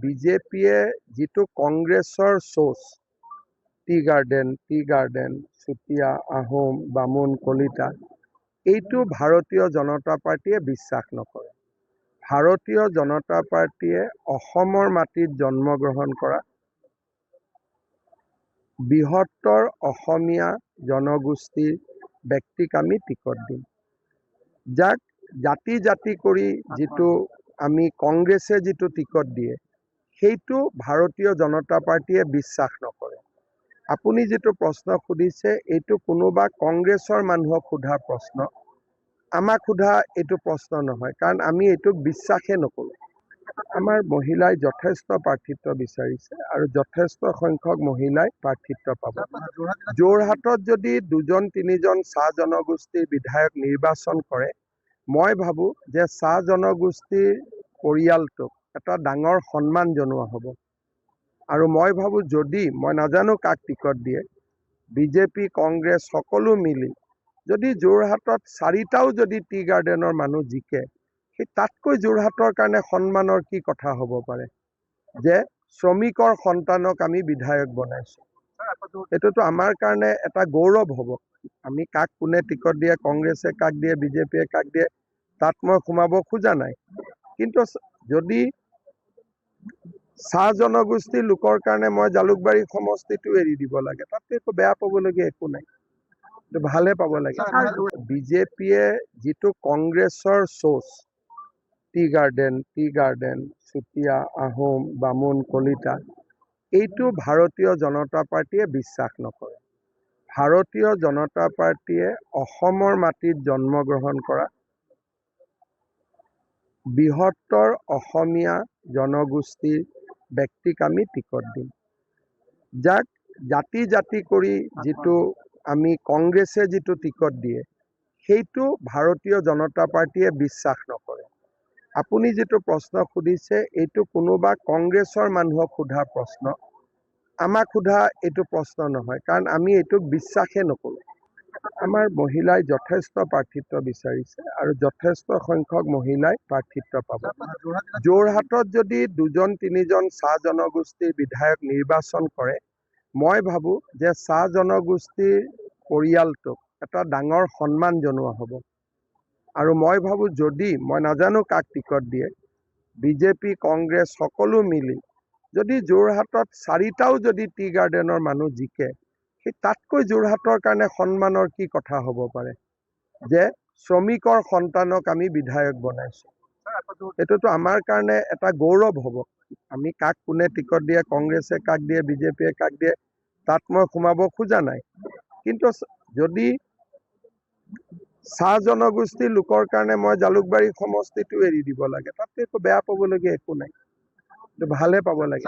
বিজেপিয়ে যিটো কংগ্ৰেছৰ সোচ টি গাৰ্ডেন চুতীয়া আহোম বামুণ কলিতা এইটো ভাৰতীয় জনতা পাৰ্টীয়ে বিশ্বাস নকৰে। ভাৰতীয় জনতা পাৰ্টীয়ে অসমৰ মাটিত জন্মগ্ৰহণ কৰা বৃহত্তৰ অসমীয়া জনগোষ্ঠীৰ ব্যক্তিক আমি টিকট দিম। যাক জাতি জাতি কৰি যিটো আমি কংগ্ৰেছে যিটো টিকট দিয়ে সেইটো ভাৰতীয় জনতা পাৰ্টীয়ে বিশ্বাস নকৰে। আপুনি যিটো প্ৰশ্ন সুধিছে এইটো কোনোবা কংগ্ৰেছৰ মানুহক সোধা প্ৰশ্ন, আমাক সোধা এইটো প্ৰশ্ন নহয়, কাৰণ আমি এইটোক বিশ্বাসে নকৰোঁ। আমাৰ মহিলাই যথেষ্ট প্ৰাৰ্থিত্ব বিচাৰিছে আৰু যথেষ্ট সংখ্যক মহিলাই প্ৰাৰ্থিত্ব পাব। যোৰহাটত যদি 2-3জন চাহ জনগোষ্ঠীৰ বিধায়ক নিৰ্বাচন কৰে, মই ভাবো যে চাহ জনগোষ্ঠীৰ পৰিয়ালটোক এটা ডাঙৰ সন্মান জনোৱা হ'ব। আৰু মই ভাবো যদি মই নাজানো কাক টিকট দিয়ে, বিজেপি কংগ্ৰেছ সকলো মিলি যদি যোৰহাটত 4টাও যদি টি গাৰ্ডেনৰ মানুহ জিকে, সেই তাতকৈ যোৰহাটৰ কাৰণে সন্মানৰ কি কথা হ'ব পাৰে যে শ্ৰমিকৰ সন্তানক আমি বিধায়ক বনাইছো। এইটোতো আমাৰ কাৰণে এটা গৌৰৱ হ'ব। আমি কাক কোনে টিকট দিয়ে, কংগ্ৰেছে কাক দিয়ে, বিজেপিয়ে কাক দিয়ে, তাত মই সোমাব খোজা নাই। কিন্তু যদি চাহ জনগোষ্ঠীৰ লোকৰ কাৰণে মই জালুকবাৰী সমষ্টিটো এৰি দিব লাগে, তাতে একো বেয়া পাবলগীয়া একো নাই, ভালে পাব লাগে। বিজেপিয়ে যিটো কংগ্ৰেছৰ সোচ টি গাৰ্ডেন চুতীয়া আহোম বামুণ কলিতা এইটো ভাৰতীয় জনতা পাৰ্টীয়ে বিশ্বাস নকৰে। ভাৰতীয় জনতা পাৰ্টীয়ে অসমৰ মাটিত জন্মগ্ৰহণ কৰা বৃহত্তৰ অসমীয়া জনগোষ্ঠীৰ ব্যক্তিক আমি টিকট দিম। যাক জাতি জাতি কৰি যিটো আমি কংগ্ৰেছে যিটো টিকট দিয়ে সেইটো ভাৰতীয় জনতা পাৰ্টীয়ে বিশ্বাস নকৰে। আপুনি যিটো প্ৰশ্ন সুধিছে এইটো কোনোবা কংগ্ৰেছৰ মানুহক সোধা প্ৰশ্ন, আমাক সোধা এইটো প্ৰশ্ন নহয়, কাৰণ আমি এইটোক বিশ্বাসে নকৰোঁ। আমাৰ মহিলাই যথেষ্ট প্ৰাৰ্থিত্ব বিচাৰিছে আৰু যথেষ্ট সংখ্যক মহিলাই প্ৰাৰ্থিত্ব পাব। যোৰহাটত যদি 2-3জন চাহ জনগোষ্ঠীৰ বিধায়ক নিৰ্বাচন কৰে, মই ভাবো যে চাহ জনগোষ্ঠীৰ পৰিয়ালটোক এটা ডাঙৰ সন্মান জনোৱা হ'ব। আৰু মই ভাবো যদি মই নাজানো কাক টিকট দিয়ে, বিজেপি কংগ্ৰেছ সকলো মিলি যদি যোৰহাটত 4টাও যদি টি গাৰ্ডেনৰ মানুহ জিকে, সেই তাতকৈ যোৰহাটৰ কাৰণে সন্মানৰ কি কথা হ'ব পাৰে যে শ্ৰমিকৰ সন্তানক আমি বিধায়ক বনাইছো। এইটোতো আমাৰ কাৰণে এটা গৌৰৱ হ'ব। আমি কাক কোনে টিকট দিয়ে, কংগ্ৰেছে কাক দিয়ে, বিজেপিয়ে কাক দিয়ে, তাত মই সোমাব খোজা নাই। কিন্তু যদি চাহ জনগোষ্ঠীৰ লোকৰ কাৰণে মই জালুকবাৰী সমষ্টিটো এৰি দিব লাগে, তাতে একো বেয়া পাবলগীয়া একো নাই, ভালে পাব লাগে।